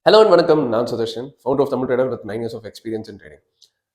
Hello and வணக்கம். நான் Sudarshan, founder of Tamil Trader with 9 years of experience in trading.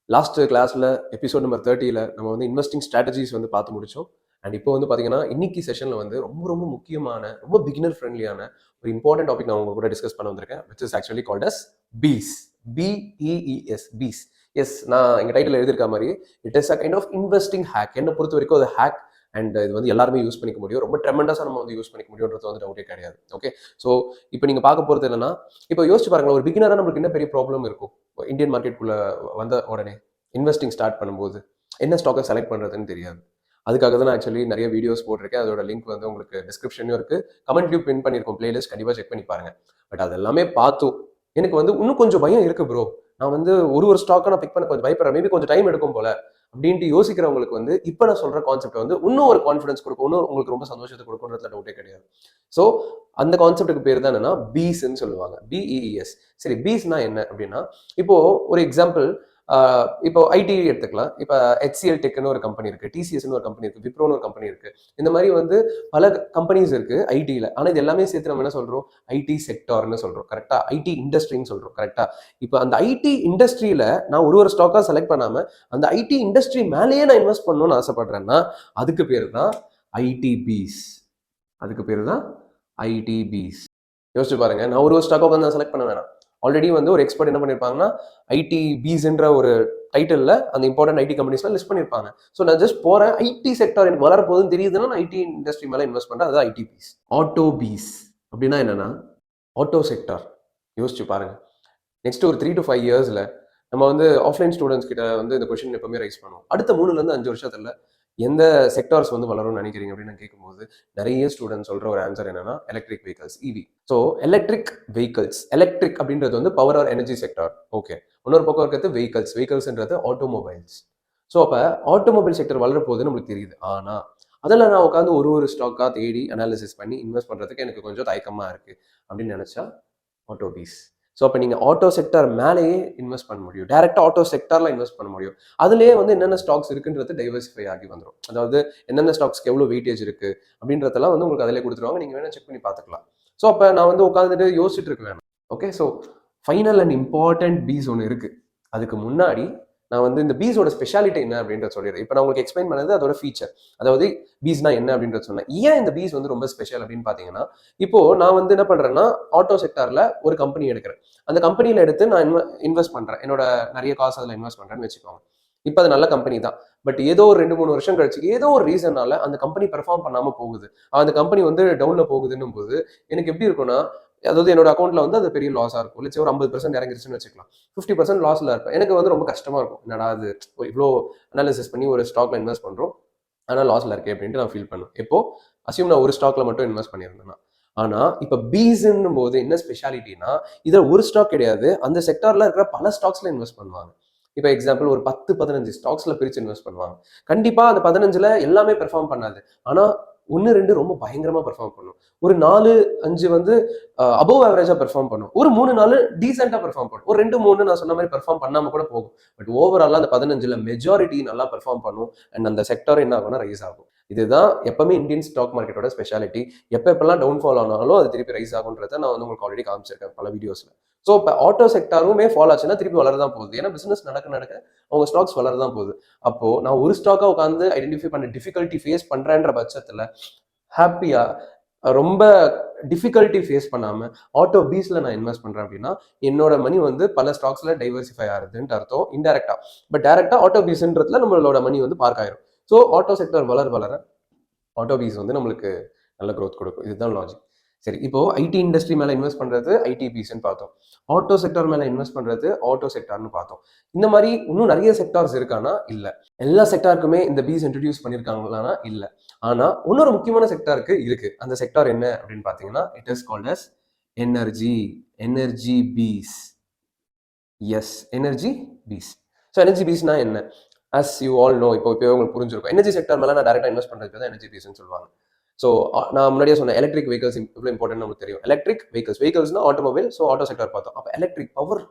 Last கிளாஸில் episode number 30ல நம்ம வந்து இன்வெஸ்டிங் ஸ்ட்ராட்டஜிஸ் வந்து பார்த்து முடிச்சோம். அண்ட் இப்போ வந்து பார்த்தீங்கன்னா இன்னைக்கு செஷனில் வந்து ரொம்ப ரொம்ப முக்கியமான ரொம்ப பிகினர் ஃப்ரெண்ட்லியான ஒரு இம்பார்ட்டன்ட் டாபிக் நான் உங்க கூட டிஸ்கஸ் பண்ண வந்திருக்கேன், which is actually called as PEES. P E E S, PEES. Yes, நான் எங்கள் டைட்டில் எழுதியிருக்க மாதிரி it is a kind of investing hack. என்னை பொறுத்த வரைக்கும் அது ஹேக் அண்ட் இது வந்து எல்லாருமே யூஸ் பண்ணிக்க முடியும். ரொம்ப ட்ரெமெண்டஸாக நம்ம வந்து யூஸ் பண்ணிக்க முடியுன்றது வந்து டவுட்டே கிடையாது. ஓகே, ஸோ இப்போ நீங்கள் பார்க்க போகிறது என்னன்னா, இப்போ யோசிச்சு பாருங்களேன், ஒரு பிகினராக நம்மளுக்கு என்ன பெரிய ப்ராப்ளம் இருக்கும் இந்தியன் மார்க்கெட்டுக்குள்ளே வந்த உடனே இன்வெஸ்டிங் ஸ்டார்ட் பண்ணும்போது என்ன ஸ்டாக்கை செலக்ட் பண்ணுறதுன்னு தெரியாது. அதுக்காக தான் நான் ஆக்சுவலி நிறைய வீடியோஸ் போட்டிருக்கேன். அதோட லிங்க் வந்து உங்களுக்கு டிஸ்கிரிப்ஷன்லையும் இருக்குது, கமெண்ட்லையும் பின் பண்ணியிருக்கோம். பிளேலிஸ்ட் கண்டிப்பாக செக் பண்ணி பாருங்க. பட் அது எல்லாமே பார்த்தும் எனக்கு வந்து இன்னும் கொஞ்சம் பயம் இருக்குது ப்ரோ. நான் வந்து ஒரு ஸ்டாக்கை நான் பிக் பண்ண கொஞ்சம் பயப்படுறேன், மேபி கொஞ்சம் டைம் எடுக்கும் போல அப்படின்ட்டு யோசிக்கிறவங்களுக்கு வந்து இப்போ நான் சொல்கிற கான்செப்ட் வந்து இன்னும் ஒரு கான்ஃபிடன்ஸ் கொடுக்கும், இன்னும் உங்களுக்கு ரொம்ப சந்தோஷத்தை கொடுக்குன்றதுல டவுட்டே கிடையாது. ஸோ அந்த கான்செப்டுக்கு பேர் தான் என்னன்னா பீஸ்ன்னு சொல்லுவாங்க, பிஇஇஎஸ். சரி, பீஸ்னா என்ன அப்படின்னா, இப்போ ஒரு எக்ஸாம்பிள், இப்போ ஐடி எடுத்துக்கலாம். இப்போ HCL டெக்னு ஒரு கம்பெனி இருக்கு, டிசிஎஸ்னு ஒரு கம்பெனி இருக்கு, விப்ரோன்னு ஒரு கம்பெனி இருக்கு. இந்த மாதிரி வந்து பல கம்பெனிஸ் இருக்கு ஐடியில். ஆனால் இது எல்லாமே சேர்த்து நம்ம என்ன சொல்றோம், ஐடி செக்டார்னு சொல்றோம். கரெக்டா? ஐடி இண்டஸ்ட்ரின்னு சொல்றோம். கரெக்டா? இப்போ அந்த ஐடி இண்டஸ்ட்ரியில நான் ஒரு ஸ்டாக்கா செலக்ட் பண்ணாம அந்த ஐடி இண்டஸ்ட்ரி மேலேயே நான் இன்வெஸ்ட் பண்ணணும்னு ஆசைப்படுறேன்னா அதுக்கு பேர் தான் ஐடிபிஸ். அதுக்கு பேர் தான் ஐடிபிஸ். யோசிச்சு பாருங்க, நான் ஒரு ஸ்டாக்கை உட்காந்து நான் செலக்ட் பண்ண வேணாம். ஆல்ரெடி வந்து ஒரு எக்ஸ்பர்ட் என்ன பண்ணியிருப்பாங்கன்னா ஐடி பீஸ்ன்ற ஒரு டைட்டில் அந்த இம்பார்ட்டன்ட் ஐடி கம்பெனிஸ்லாம் லிஸ்ட் பண்ணியிருப்பாங்க. ஸோ நான் ஜஸ்ட் போகிறேன், ஐடி செக்டார் எனக்கு வளர போகுதுன்னு தெரியுதுன்னா நான் ஐடி இண்டஸ்ட்ரி மேலே இன்வெஸ்ட் பண்ணுறேன். அது ஐடி பீஸ். ஆட்டோ பீஸ் அப்படின்னா என்னன்னா ஆட்டோ செக்டார். யோசிச்சு பாருங்க, நெக்ஸ்ட் ஒரு 3 to 5 இயர்ஸில் நம்ம வந்து ஆஃப்லைன் ஸ்டூடெண்ட்ஸ் கிட்ட வந்து இந்த கொஸ்டின் எப்பவுமே ரைஸ் பண்ணுவோம். அடுத்த 3 to 5 வருஷத்துல எந்த செக்டார்ஸ் வந்து வளரும்னு நினைக்கிறீங்க அப்படின்னு நான் கேட்கும்போது நிறைய ஸ்டூடெண்ட் சொல்ற ஒரு ஆன்சர் என்னன்னா electric vehicles, EV. So electric vehicles, electric அப்படின்றது வந்து power or energy sector. Okay, இன்னொரு பக்கம் இருக்கிறது வெஹிக்கல்ஸ், வெஹிக்கல்ஸ்ன்றது ஆட்டோமொபைல்ஸ். ஸோ அப்போ ஆட்டோமொபைல் செக்டர் வளர போகுதுன்னு நம்மளுக்கு தெரியுது. ஆனால் அதில் நான் உட்காந்து ஒரு ஸ்டாக்காக தேடி அனாலிசிஸ் பண்ணி இன்வெஸ்ட் பண்ணுறதுக்கு எனக்கு கொஞ்சம் தயக்கமாக இருக்குது அப்படின்னு நினச்சா ஆட்டோ பீஸ். ஸோ அப்போ நீங்கள் ஆட்டோ செக்டார் மேலேயே இன்வெஸ்ட் பண்ண முடியும், டேரெக்டாக ஆட்டோ செக்டாரில் இன்வெஸ்ட் பண்ண முடியும். அதுலேயே வந்து என்னென்ன ஸ்டாக்ஸ் இருக்குன்றது டைவர்சிஃபை ஆகி வந்துடும். அதாவது என்னென்ன ஸ்டாக்ஸ்க்கு எவ்வளோ வெயிட்டேஜ் இருக்குது அப்படின்றதெல்லாம் வந்து உங்களுக்கு அதிலே கொடுத்துருவாங்க, நீங்கள் வேணால் செக் பண்ணி பார்த்துக்கலாம். ஸோ அப்போ நான் வந்து உட்காந்துட்டு யோசிச்சுட்டு இருக்க வேணாம். Okay, so final and important piece ஒன்று இருக்குது. அதுக்கு முன்னாடி நான் வந்து இந்த பீஸோட ஸ்பெஷாலிட்டி என்ன அப்படின்றத சொல்லிடுறேன். இப்போ நான் உங்களுக்கு எக்ஸ்பிளைன் பண்ணது அதோட ஃபீச்சர், அதாவது பீஸ்னா என்ன அப்படின்றத சொன்னேன். ஏன் இந்த பீஸ் வந்து ரொம்ப ஸ்பெஷல் அப்படின்னு பார்த்தீங்கன்னா, இப்போ நான் வந்து என்ன பண்றேன்னா ஆட்டோ செக்டார்ல ஒரு கம்பெனி எடுக்கிறேன். அந்த கம்பெனியில எடுத்து நான் இன்வெஸ்ட் பண்றேன், என்னோட நிறைய காசு அதில் இன்வெஸ்ட் பண்றேன்னு வச்சுக்கோங்க. இப்போ அது நல்ல கம்பெனி தான். பட் ஏதோ ஒரு 2-3 வருஷம் கழிச்சு ஏதோ ஒரு ரீசனால அந்த கம்பெனி பெர்ஃபார்ம் பண்ணாம போகுது, அந்த கம்பெனி வந்து டவுன்ல போகுதுன்னும் போது எனக்கு எப்படி இருக்கும்னா, அதாவது என்னோட அக்கௌண்ட்ல வந்து அது பெரிய லாஸா இருக்கும். இல்லை ஒரு 50% இறங்கிருச்சுன்னு வச்சுக்கலாம், 50% லாஸ்ல இருப்பேன். எனக்கு வந்து ரொம்ப கஷ்டமா இருக்கும், என்னடா அது இவ்வளோ அனாலிசிஸ் பண்ணி ஒரு ஸ்டாக்ல இன்வெஸ்ட் பண்றோம் ஆனால் லாஸ்ல இருக்கே அப்படின்ட்டு நான் ஃபீல் பண்ணுவேன். எப்போ அசியூம் நான் ஒரு ஸ்டாக்ல மட்டும் இன்வெஸ்ட் பண்ணியிருந்தேன்னா. ஆனா இப்போ பீஸ்ன்னும் போது என்ன ஸ்பெஷாலிட்டினா, இதுல ஒரு ஸ்டாக் கிடையாது, அந்த செக்டார்ல இருக்கிற பல ஸ்டாக்ஸ்ல இன்வெஸ்ட் பண்ணுவாங்க. இப்போ எக்ஸாம்பிள் ஒரு 10-15 ஸ்டாக்ஸ்ல பிரிச்சு இன்வெஸ்ட் பண்ணுவாங்க. கண்டிப்பா அந்த 15ல எல்லாமே பெர்ஃபார்ம் பண்ணாது, ஆனா 1-2 ரொம்ப பயங்கரமா பெர்ஃபார்ம் பண்ணும். ஒரு 4-5 வந்து அபோவ் ஆவரேஜா பெர்ஃபார்ம் பண்ணும். ஒரு 3-4 டீசெண்டா பெர்ஃபார்ம் பண்ணும். ஒரு 2-3 நான் சொன்ன மாதிரி பெர்ஃபார்ம் பண்ணாம கூட போகும். பட் ஓவராலா அந்த 15ல மெஜாரிட்டி நல்லா பெர்ஃபார்ம் பண்ணும். அண்ட் அந்த செக்டார் என்ன ஆகும்னா ரைஸ் ஆகும். இதுதான் எப்பவுமே இந்தியன் ஸ்டாக் மார்க்கெட்டோட ஸ்பெஷாலிட்டி. எப்பெல்லாம் டவுன்ஃபால் ஆனாலும் அது திருப்பி ரைஸ் ஆகுன்றதை நான் வந்து உங்களுக்கு ஆல்ரெடி காமிச்சிருக்கேன் பல வீடியோஸ்ல. ஸோ இப்போ ஆட்டோ செக்டாருமே ஃபால் ஆச்சுன்னா திருப்பி வளரதான் போகுது, ஏன்னா பிசினஸ் நடக்க அவங்க ஸ்டாக்ஸ் வளரதான் போகுது. அப்போ நான் ஒரு ஸ்டாக்கா உட்காந்து ஐடென்டிஃபை பண்ண டிஃபிகல்ட்டி ஃபேஸ் பண்றேன்ற பட்சத்துல ஹாப்பியா ரொம்ப டிஃபிகல்ட்டி ஃபேஸ் பண்ணாம ஆட்டோ பீஸ்ல நான் இன்வெஸ்ட் பண்றேன் அப்படின்னா என்னோட மணி வந்து பல ஸ்டாக்ஸ்ல டைவர்சிஃபை ஆகுதுன்ட்டு அர்த்தம் இன்டெரக்டா. பட் டேரக்டா ஆட்டோ பீஸ்ன்றதுல நம்மளோட மணி வந்து பார்க் ஆயிரும். ஸோ ஆட்டோ செக்டர் வளர ஆட்டோ பீஸ் வந்து நம்மளுக்கு நல்ல க்ரோத் கொடுக்கும். இதுதான் லாஜிக். சரி, இப்போ ஐடி இண்டஸ்ட்ரி மேல இன்வெஸ்ட் பண்றது ஐடி பீஸ்ன்னு பார்த்தோம், ஆட்டோ செக்டார் மேல இன்வெஸ்ட் பண்றது ஆட்டோ செக்டார்னு பார்த்தோம். இந்த மாதிரி இன்னும் நிறைய செக்டார்ஸ் இருக்கானா? இல்ல. எல்லா செக்டாருக்குமே இந்த பீஸ் இன்ட்ரடியூஸ் பண்ணிருக்காங்களானா? இல்ல. ஆனா இன்னொரு முக்கியமான செக்டாருக்கு இருக்கு. அந்த செக்டார் என்ன அப்படின்னு பாத்தீங்கன்னா it is called as energy. Energy PEES. Yes, energy PEES. So energy பீஸ்னா என்ன? அஸ் யூ ஆல் நோ, இப்போ உங்களுக்கு புரிஞ்சிருக்கும், எனர்ஜி செக்டார் மேலே நான் டேரக்டாக இன்வெஸ்ட் பண்ணுறதுக்கு தான் எனர்ஜி பீஸ்ன்னு சொல்லுவாங்க. ஸோ நான் முன்னாடியே சொன்னேன், எலக்ட்ரிக் வெஹிக்கல்ஸ் இவ்வளோ இம்பார்ட்டன்ட் நமக்கு தெரியும். எலக்ட்ரிக் வெஹிக்கல்ஸ்னா ஆட்டோமொபைல். ஸோ ஆட்டோ செக்டார் பார்த்தோம். அப்போ எலக்ட்ரிக் பவர்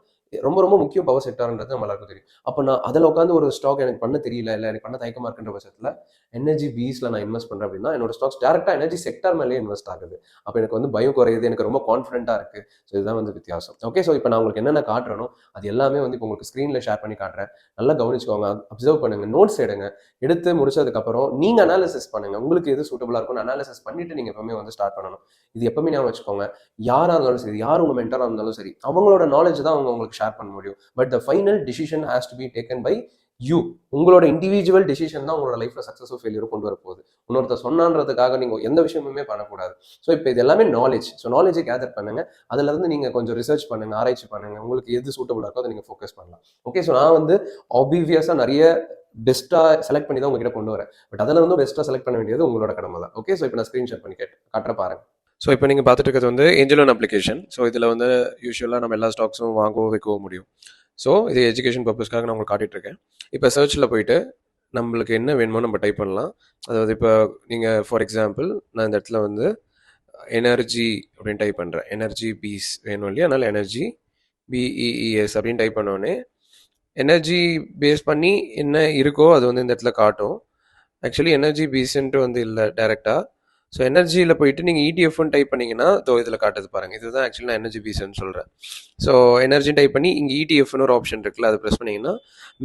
ரொம்ப ரொம்ப முக்கியம் பவர் செக்டார்ன்றது நம்ம எல்லாருக்கும் தெரியும். அப்போ நான் அதில் உட்காந்து ஒரு ஸ்டாக் எனக்கு பண்ண தெரியல, இல்லை எனக்கு பண்ண தயக்கமாக இருக்குன்ற பட்சத்தில் எனர்ஜி பீஸில் நான் இன்வெஸ்ட் பண்ணுறேன் அப்படின்னா என்னோட ஸ்டாக்ஸ் டேரெக்டாக எனர்ஜி செக்டார் மேலேயே இன்வெஸ்ட் ஆகுது. அப்போ எனக்கு வந்து பயம் குறையுது, எனக்கு ரொம்ப கான்ஃபிடென்ட்டாக இருக்குது. ஸோ இதுதான் வந்து வித்தியாசம். ஓகே, ஸோ இப்போ நான் உங்களுக்கு என்னென்ன காட்டுறனோ அது எல்லாமே வந்து இப்போ உங்களுக்கு ஸ்க்ரீனில் ஷேர் பண்ணி காட்டுறேன். நல்லா கவனிச்சுக்கோங்க, அப்சர்வ் பண்ணுங்கள், நோட்ஸ் எடுங்க. எடுத்து முடிச்சதுக்கப்புறம் நீங்கள் அனாலிசிஸ் பண்ணுங்கள். உங்களுக்கு எது சூட்டபுளாக இருக்கும்னு அனாலிசிஸ் பண்ணிவிட்டு நீங்கள் எப்பவுமே வந்து ஸ்டார்ட் பண்ணணும். இது எப்பவுமே ஞாபகம் வச்சுக்கோங்க. யாராக இருந்தாலும் சரி, யார் உங்கள் மென்டராக இருந்தாலும் சரி, அவங்களோட நாலேஜ் தான் அவங்க உங்களுக்கு ஷேர் பண்ண முடியும். But the final decision has to be taken by you. உங்களோட இண்டிவிஜுவல் டிசிஷன் தான் உங்களோட லைஃப்ல சக்ஸஸோ ஃபெயிலியரோ கொண்டு வர போகுது. இன்னொருத்தர் சொன்னான்றதுக்காக நீங்க எந்த விஷயமுமே பண்ணக்கூடாது. ஸோ இப்போ இது எல்லாமே நாலேஜ். ஸோ நாலேஜை கேதர் பண்ணுங்க. அதுல இருந்து நீங்க கொஞ்சம் ரிசர்ச் பண்ணுங்க, ஆராய்ச்சி பண்ணுங்க. உங்களுக்கு எது சூட்டபுளா இருக்கோ அதை நீங்க ஃபோக்கஸ் பண்ணலாம். ஓகே, ஸோ நான் வந்து ஆப்வியஸா நிறைய பெஸ்ட்டாக செலக்ட் பண்ணி தான் உங்ககிட்ட கொண்டு வரேன். பட் அதில் வந்து பெஸ்ட்டாக செலக்ட் பண்ண வேண்டியது உங்களோட கடமை தான். ஓகே, ஸோ இப்போ நான் ஸ்க்ரீன்ஷாட் பண்ணி காட்டுற பாருங்க. ஸோ இப்போ நீங்கள் பார்த்துட்டு இருக்கிறது வந்து ஏஞ்சல் லோன் அப்ளிகேஷன். ஸோ இதில் வந்து யூஸ்வலாக நம்ம எல்லா ஸ்டாக்ஸும் வாங்கவோ வைக்கவோ முடியும். ஸோ இது எஜுகேஷன் பர்பஸ்க்காக நான் உங்களுக்கு காட்டிகிட்ருக்கேன். இப்போ சர்ச்சில் போயிட்டு நம்மளுக்கு என்ன வேணுமோ நம்ம டைப் பண்ணலாம். அதாவது இப்போ நீங்கள் ஃபார் எக்ஸாம்பிள் நான் இந்த இடத்துல வந்து எனர்ஜி அப்படின்னு டைப் பண்ணுறேன். எனர்ஜி பீஸ் வேணும் இல்லையா, அதனால் எனர்ஜி பிஇஇஎஸ் அப்படின்னு டைப் பண்ணோடனே எனர்ஜி பேஸ் பண்ணி என்ன இருக்கோ அது வந்து இந்த இடத்துல காட்டும். ஆக்சுவலி எனர்ஜி பீஸ்ன்ட்டு வந்து இல்லை டேரெக்டாக. ஸோ எனர்ஜியில் போயிட்டு நீங்கள் இடிஎஃப்னு டைப் பண்ணிங்கன்னா இதில் காட்டுது பாருங்கள். இதுதான் ஆக்சுவலி நான் எனர்ஜி பீஸ்ன்னு சொல்கிறேன். ஸோ எனர்ஜி டைப் பண்ணி இங்கே இடிஎஃப்னு ஒரு ஆப்ஷன் இருக்குல்ல, அதை ப்ரெஸ் பண்ணிங்கன்னா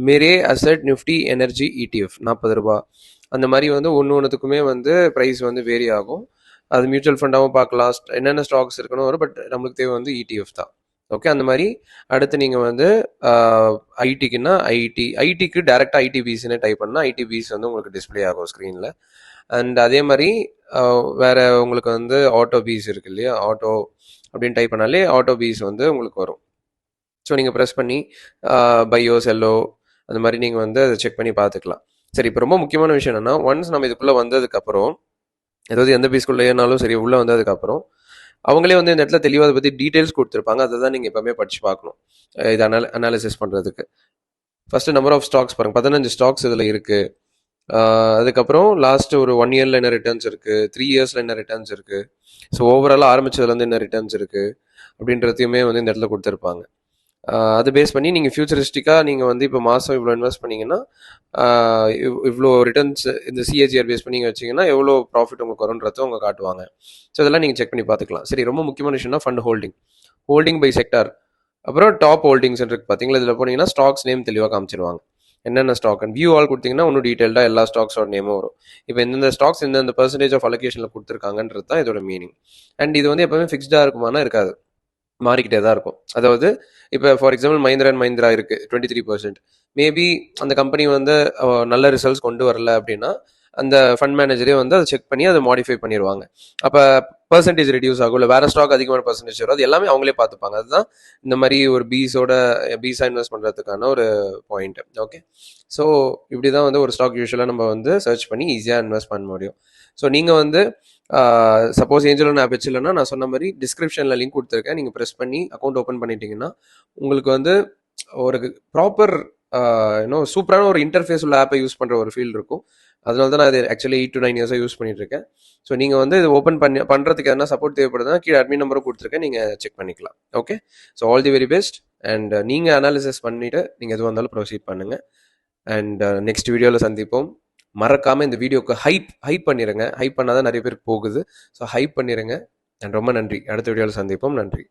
மெரே அசட் நிஃப்டி எனர்ஜி இடிஎஃப் ₹40. அந்த மாதிரி வந்து ஒன்றுத்துக்குமே வந்து ப்ரைஸ் வந்து வேரி ஆகும். அது மியூச்சுவல் ஃபண்டாகவும் பார்க்கலாம், என்னென்ன ஸ்டாக்ஸ் இருக்கணும் வரும். பட் நம்மளுக்கு தேவை வந்து இடிஎஃப் தான். ஓகே, அந்த மாதிரி அடுத்து நீங்கள் வந்து ஐடிக்குன்னா ஐடிக்கு டேரெக்டாக ஐடிபிஸ்ன்னு டைப் பண்ணால் ஐடிபிஸ் வந்து உங்களுக்கு டிஸ்பிளே ஆகும் ஸ்க்ரீனில். அண்ட் அதே மாதிரி வேறு உங்களுக்கு வந்து ஆட்டோ பீஸ் இருக்குது இல்லையா, ஆட்டோ அப்படின்னு டைப் பண்ணாலே ஆட்டோ பீஸ் வந்து உங்களுக்கு வரும். ஸோ நீங்கள் ப்ரெஸ் பண்ணி பையோ செல்லோ அந்த மாதிரி நீங்கள் வந்து அதை செக் பண்ணி பார்த்துக்கலாம். சரி, இப்போ ரொம்ப முக்கியமான விஷயம் என்னென்னா, ஒன்ஸ் நம்ம இதுக்குள்ளே வந்ததுக்கப்புறம், ஏதாவது எந்த பீஸ்க்குள்ளேனாலும் சரி உள்ளே வந்ததுக்கப்புறம் அவங்களே வந்து இந்த இடத்துல தெளிவாக அதை பற்றி டீட்டெயில்ஸ் கொடுத்துருப்பாங்க. அதை தான் நீங்கள் எப்பவுமே படித்து பார்க்கணும் இது அனாலிசிஸ் பண்ணுறதுக்கு. ஃபஸ்ட்டு நம்பர் ஆஃப் ஸ்டாக்ஸ் பாருங்கள், 15 ஸ்டாக்ஸ் இதில் இருக்குது. அதுக்கப்புறம் லாஸ்ட் ஒரு 1 இயரில் என்ன ரிட்டர்ன்ஸ் இருக்குது, 3 இயர்ஸில் என்ன ரிட்டர்ன்ஸ் இருக்குது, ஸோ ஓவராலாக ஆரம்பிச்சதுலேருந்து என்ன ரிட்டர்ன்ஸ் இருக்குது அப்படின்றதையுமே வந்து இந்த இடத்துல கொடுத்துருப்பாங்க. அது பேஸ் பண்ணி நீங்கள் ஃபியூச்சரிஸ்டிக்காக நீங்கள் வந்து இப்போ மாதம் இவ்வளோ இன்வெஸ்ட் பண்ணிங்கன்னா இவ்வளோ ரிட்டர்ன்ஸ் இந்த சிஏஜிஆர் பேஸ் பண்ணி நீங்கள் வச்சிங்கன்னா எவ்வளோ ப்ராஃபிட் உங்களுக்கு வரும்ன்றதை அவங்க காட்டுவாங்க. ஸோ இதெல்லாம் நீங்கள் செக் பண்ணி பார்த்துக்கலாம். சரி, ரொம்ப முக்கியமான விஷயம்னா ஃபண்ட் ஹோல்டிங் பை செக்டார், அப்புறம் டாப் ஹோல்டிங்ஸ் இருக்குது பார்த்தீங்களா. இதில் போனீங்கன்னா ஸ்டாக்ஸ் நேம் தெளிவாக காமிச்சிருவாங்க. என்னென்ன ஸ்டாக் அண்ட் வியூ ஆல் கொடுத்தீங்கன்னா இன்னும் டீட்டெயில்டாக எல்லா ஸ்டாக்ஸோட நேமும் வரும். இப்போ எந்தெந்த ஸ்டாக்ஸ் எந்தெந்த பெர்சன்டேஜ் ஆஃப் அலோகேஷனில் கொடுத்துருக்காங்கன்றது தான் இதோட மீனிங். அண்ட் இது வந்து எப்பவுமே ஃபிக்ஸ்டாக இருக்குமானா இருக்காது, மாறிக்கிட்டே தான் இருக்கும். அதாவது இப்போ for example Mahindra and Mahindra இருக்குது 23%. மேபி அந்த கம்பெனி வந்து நல்ல ரிசல்ட்ஸ் கொண்டு வரல அப்படின்னா அந்த ஃபண்ட் மேனேஜரே வந்து அதை செக் பண்ணி அதை மாடிஃபை பண்ணிடுவாங்க. அப்போ பர்சன்டேஜ் ரெடியூஸ் ஆகும், இல்லை வேறு ஸ்டாக் அதிகமான பர்சன்டேஜ் வரும், அது எல்லாமே அவங்களே பார்த்துப்பாங்க. அதுதான் இந்த மாதிரி ஒரு பீஸாக இன்வெஸ்ட் பண்ணுறதுக்கான ஒரு பாயிண்ட். ஓகே, ஸோ இப்படி தான் வந்து ஒரு ஸ்டாக் யூஸ்வலாக நம்ம வந்து சர்ச் பண்ணி ஈஸியாக இன்வெஸ்ட் பண்ண முடியும். ஸோ நீங்கள் வந்து சப்போஸ் ஏஞ்சல் லோன் ஆப் வச்சுலன்னா நான் சொன்ன மாதிரி டிஸ்கிரிப்ஷனில் லிங்க் கொடுத்துருக்கேன். நீங்கள் ப்ரெஸ் பண்ணி அக்கௌண்ட் ஓப்பன் பண்ணிட்டீங்கன்னா உங்களுக்கு வந்து ஒரு ப்ராப்பர் இன்னும் சூப்பரான ஒரு இன்டர்ஃபேஸ் உள்ள ஆப்பை யூஸ் பண்ணுற ஒரு ஃபீல் இருக்கும். அதனால தான் நான் இது ஆக்சுவலி 8 to 9 இயர்ஸாக யூஸ் பண்ணிட்டு இருக்கேன். ஸோ நீங்கள் வந்து இது ஓப்பன் பண்ணுறதுக்கு எதனா சப்போர்ட் தேவைப்படுதுன்னா கீழே அட்மின் நம்பரும் கொடுத்துருக்கேன், நீங்கள் செக் பண்ணிக்கலாம். Okay, so all the very best. And நீங்கள் அனாலிசிஸ் பண்ணிவிட்டு நீங்கள் எதுவாக இருந்தாலும் ப்ரொசீட் பண்ணுங்கள். அண்ட் நெக்ஸ்ட் வீடியோவில் சந்திப்போம். மறக்காமல் இந்த வீடியோக்கு ஹைப் பண்ணிடுங்க. ஹைப் பண்ணால் தான் நிறைய பேருக்கு போகுது. ஸோ ஹைப் பண்ணிடுங்க. அண்ட் ரொம்ப நன்றி. அடுத்த வீடியோவில் சந்திப்போம். நன்றி.